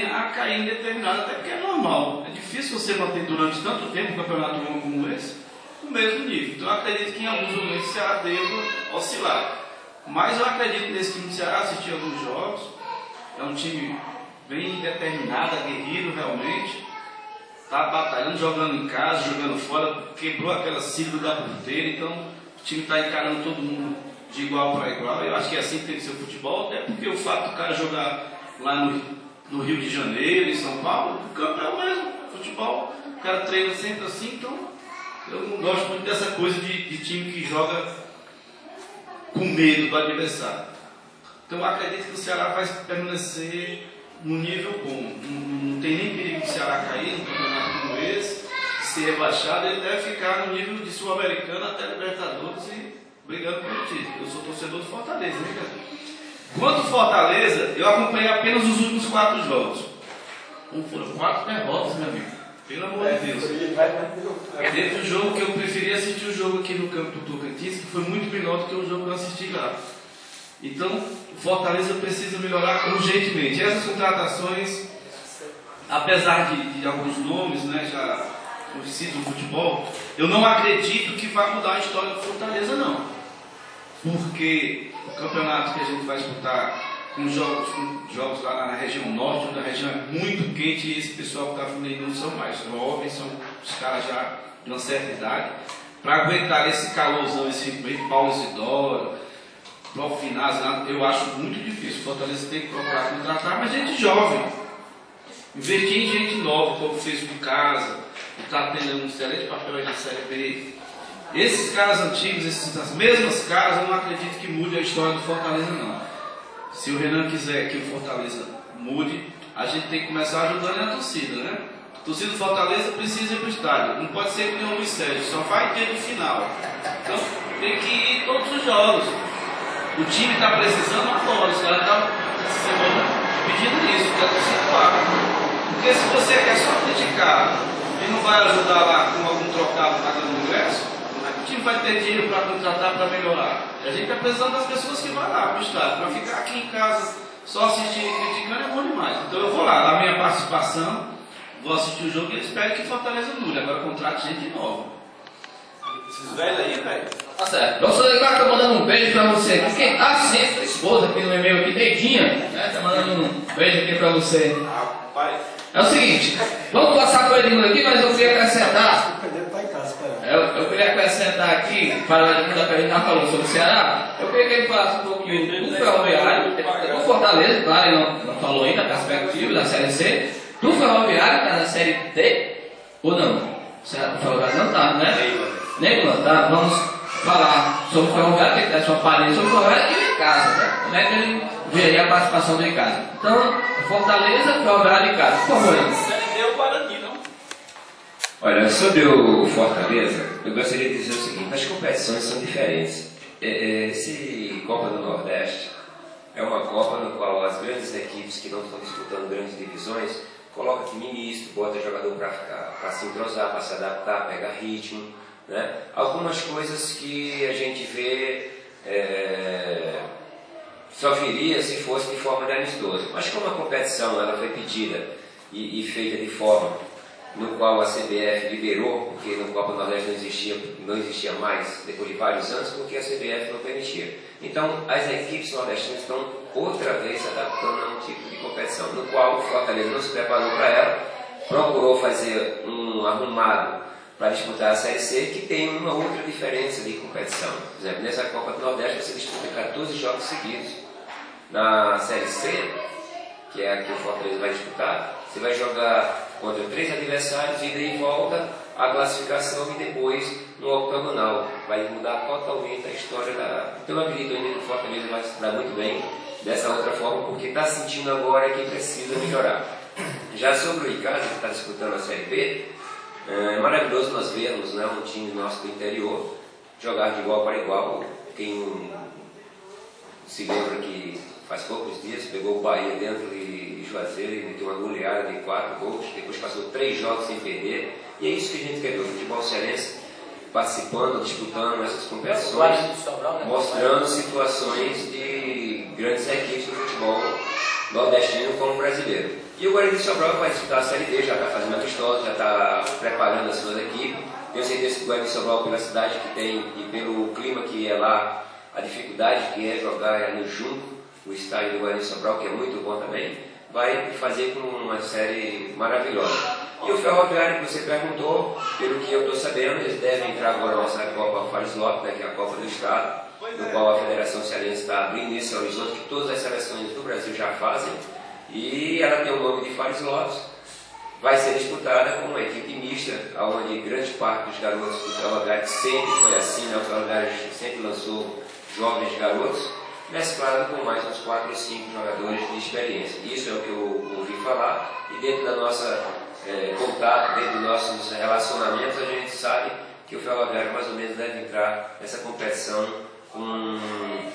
a cair em determinado, até porque é normal. É difícil você manter durante tanto tempo um campeonato longo como esse no mesmo nível. Então eu acredito que em alguns momentos o Ceará deva oscilar. Mas eu acredito que nesse time do Ceará, assisti alguns jogos, é um time bem determinado, aguerrido realmente, está batalhando, jogando em casa, jogando fora, quebrou aquela sigla da porteira, então o time está encarando todo mundo de igual para igual. Eu acho que é assim que tem que ser o futebol, até porque o fato do cara jogar lá no Rio de Janeiro, em São Paulo, o campo é o mesmo, futebol, o cara treina sempre assim, então eu não gosto muito dessa coisa de time que joga com medo do adversário. Então eu acredito que o Ceará vai permanecer no nível bom, não tem nem perigo do Ceará cair num campeonato como esse, ser rebaixado, ele deve ficar no nível de Sul-Americana até Libertadores e brigando pelo título. Eu sou torcedor do Fortaleza, né, cara? Quanto ao Fortaleza, eu acompanhei apenas os últimos 4 jogos. Foram 4 derrotas, meu amigo. Pelo amor de Deus. Teve um jogo que eu preferi assistir o jogo aqui no campo do Tocantins, que foi muito melhor do que o jogo que eu assisti lá. Então, o Fortaleza precisa melhorar urgentemente. Essas contratações, apesar de alguns nomes, né, já conhecidos no futebol, eu não acredito que vai mudar a história do Fortaleza, não. Porque o campeonato que a gente vai disputar com jogos lá na região norte, onde a região é muito quente e esse pessoal que está vindo aí não são mais jovens, são os caras já de uma certa idade. Para aguentar esse calorzão, esse meio Paulo Isidoro, Profinaz, eu acho muito difícil. O Fortaleza tem que procurar contratar, mas gente jovem. Investir em gente nova, como fez com Casa, que está tendo um excelente papel aí na Série B. Esses caras antigos, essas mesmas caras, eu não acredito que mude a história do Fortaleza, não. Se o Renan quiser que o Fortaleza mude, a gente tem que começar ajudando a torcida, né? A torcida do Fortaleza precisa ir para o estádio. Não pode ser que nem o Luiz Sérgio, só vai dia do final. Então tem que ir todos os jogos. O time está precisando agora, os caras estão pedindo isso, que a torcida lá. Porque se você quer só criticar e não vai ajudar lá com algum trocado pagando o ingresso, como é que o time vai ter dinheiro para contratar, para melhorar? A gente está precisando das pessoas que vão lá para o estádio. Para ficar aqui em casa só assistindo e criticando é bom demais. Então eu vou lá, na minha participação, vou assistir o jogo e espero que Fortaleza mude. Agora contrate gente nova. Esses velhos aí, velho. Tá certo. Professor Eduardo, tô mandando um beijo pra você aqui. Quem tá sempre, sua esposa aqui no e-mail aqui, Dedinha, né? Tá mandando um beijo aqui pra você. Rapaz. É o seguinte, vamos passar por ele aqui, mas eu queria acrescentar. Eu queria acrescentar aqui, para a pergunta que a gente já falou sobre o Ceará, eu queria que ele falasse um pouquinho do Ferroviário, do Fortaleza, claro, ele não falou ainda da perspectiva da Série C, do Ferroviário, que tá na Série D, ou não? O Ferroviário não tá, né? Nem tá, vamos falar sobre o Ferroviário, que é sua parede sobre o Ferroviário e o Icasa, né? Como é que ele veria a participação do Icasa? Então, Fortaleza, Ferroviário e Icasa, por favor. Deu Guarani, não? Olha, sobre o Fortaleza, eu gostaria de dizer o seguinte: as competições são diferentes. Esse Copa do Nordeste é uma Copa no qual as grandes equipes que não estão disputando grandes divisões colocam time misto, bota jogador para se entrosar, para se adaptar, pegar ritmo, né? Algumas coisas que a gente vê só viria se fosse de forma de amistoso. Mas como a competição ela foi pedida e feita de forma no qual a CBF liberou, porque no Copa do Nordeste não existia mais, depois de vários anos, porque a CBF não permitia. Então, as equipes nordestinas estão outra vez se adaptando a um tipo de competição, no qual o Fortaleza não se preparou para ela, procurou fazer um arrumado para disputar a Série C, que tem uma outra diferença de competição. Por exemplo, nessa Copa do Nordeste você disputa 14 jogos seguidos. Na Série C, que é a que o Fortaleza vai disputar, você vai jogar contra 3 adversários, ida e volta, a classificação e depois no octogonal. Vai mudar totalmente a história da... Então eu acredito ainda que o Fortaleza vai se dar muito bem dessa outra forma, porque está sentindo agora que precisa melhorar. Já sobre o Icasa, que está disputando a Série B, é maravilhoso nós vermos, né, um time nosso do interior jogar de igual para igual. Quem se lembra que faz poucos dias pegou o Bahia dentro de Juazeiro e meteu uma goleada de 4 gols, depois passou 3 jogos sem perder, e é isso que a gente quer ver, o futebol cearense participando, disputando essas competições, mostrando situações de grandes equipes do futebol nordestino como brasileiro. E o Guarani de Sobral vai disputar a Série D, já está fazendo amistosos, já está preparando as suas equipes. Tenho certeza que o Guarani de Sobral, pela cidade que tem e pelo clima que é lá, a dificuldade que é jogar no Junco, o estádio do Guarani de Sobral, que é muito bom também, vai fazer com uma série maravilhosa. E o Ferroviário, que você perguntou, pelo que eu estou sabendo, eles devem entrar agora nessa Copa Fares Lopes, né, que é a Copa do Estado, no qual a Federação Cearense está abrindo esse horizonte que todas as seleções do Brasil já fazem, e ela tem o nome de Fares Lopes. Vai ser disputada com uma equipe mista, onde grande parte dos garotos do Ferroviário sempre foi assim, né? O Ferroviário sempre lançou jovens garotos, mesclado com mais uns 4 ou 5 jogadores de experiência. Isso é o que eu ouvi falar, e dentro da nossa contato, dentro dos nossos relacionamentos, a gente sabe que o Ferroviário mais ou menos deve entrar nessa competição com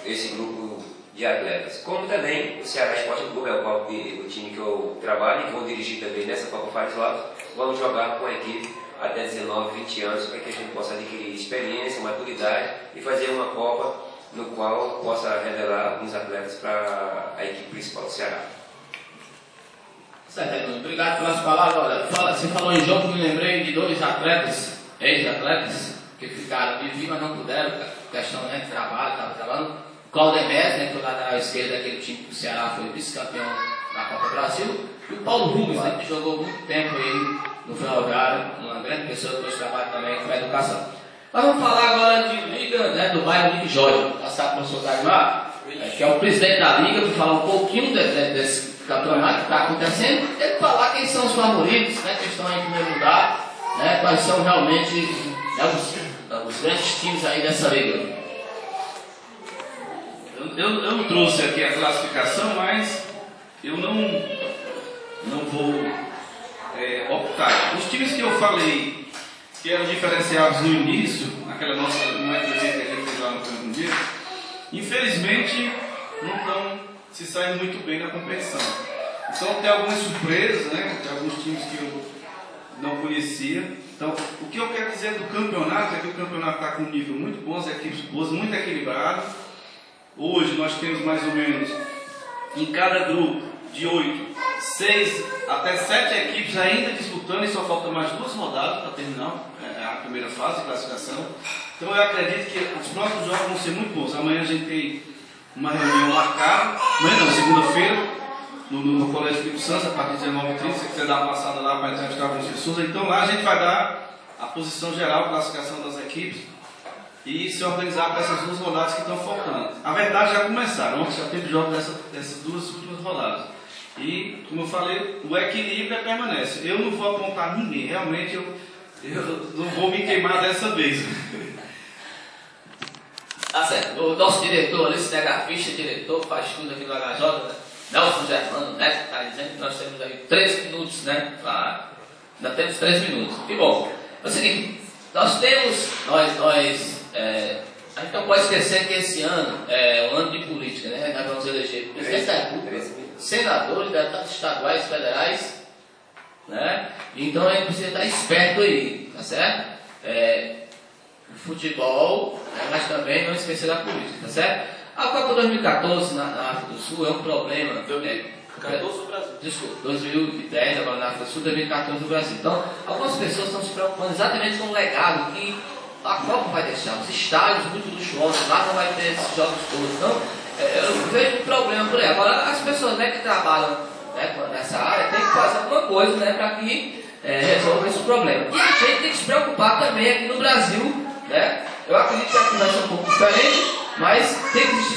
esse grupo de atletas. Como também o Ceará Esporte Clube, é o time que eu trabalho e vou dirigir também nessa Copa Fares Lopes. Vamos jogar com a equipe até 19, 20 anos para que a gente possa adquirir experiência, maturidade e fazer uma Copa no qual possa revelar alguns atletas para a equipe principal do Ceará. Certo, Edmundo. Obrigado pelas palavras. Você falou em jogo, me lembrei de 2 atletas, ex-atletas, que ficaram de vir, mas não puderam, questão, né, de trabalho, estava trabalhando. Claudemés, né, que é o lateral esquerdo daquele time que o Ceará foi vice-campeão na Copa do Brasil, e o Paulo Rubens, né, que jogou muito tempo aí no Ferroviário, uma grande pessoa que fez trabalho também com a educação. Mas vamos falar agora de Liga, né, do bairro Liga Jorge, passar para o professor Daimar, que é o presidente da Liga, para falar um pouquinho desse campeonato que está acontecendo, e falar quem são os favoritos, né, que estão aí em primeiro lugar, né, quais são realmente, né, os grandes times aí dessa Liga. Eu não trouxe aqui a classificação, mas eu não vou optar. Os times que eu falei que eram diferenciados no início, naquela nossa entrevista que a gente fez lá no primeiro dia, infelizmente não estão se saindo muito bem na competição. Então tem algumas surpresas, né? Tem alguns times que eu não conhecia. Então, o que eu quero dizer do campeonato é que o campeonato está com um nível muito bom, as equipes boas, muito equilibrado. Hoje nós temos mais ou menos em cada grupo de 8, 6 até 7 equipes ainda disputando, e só faltam mais 2 rodadas para terminar a primeira fase de classificação. Então eu acredito que os próximos jogos vão ser muito bons. Amanhã a gente tem uma reunião marcada, amanhã não, segunda-feira, no Colégio Filipe Santos, a partir de 19h30, se você quiser dar uma passada lá para entrevistar algumas pessoas. Então lá a gente vai dar a posição geral, classificação das equipes, e se organizar para essas 2 rodadas que estão faltando. A verdade, já começaram, ontem já teve jogo dessas 2 últimas rodadas. E, como eu falei, o equilíbrio permanece. Eu não vou apontar ninguém, realmente eu não vou me queimar dessa vez. Tá certo. O nosso diretor ali, cinegrafista, diretor, faz tudo aqui do HJ, né? Nelson Germano, né? Está dizendo que nós temos aí 3 minutos, né? Ainda temos 3 minutos. E bom, é o seguinte, nós temos, a gente não pode esquecer que esse ano é um ano de política, né? Nós vamos eleger presidente da República, senadores, deputados estaduais, federais, né? Então a gente precisa estar esperto aí, tá certo? O futebol, mas também não esquecer da política, tá certo? A Copa 2014 na África do Sul é um problema. 2014 no Brasil. Desculpa, 2010 agora na África do Sul, 2014 no Brasil. Então, algumas pessoas estão se preocupando exatamente com o legado que a Copa vai deixar, os estádios muito luxuosos, lá não vai ter esses jogos todos. Então, eu vejo um problema por aí. Agora, as pessoas, né, que trabalham, né, nessa área tem que fazer alguma coisa, né, para que resolva esse problema. E a gente tem que se preocupar também aqui no Brasil, né? Eu acredito que aqui vai ser um pouco diferente, mas tem que existir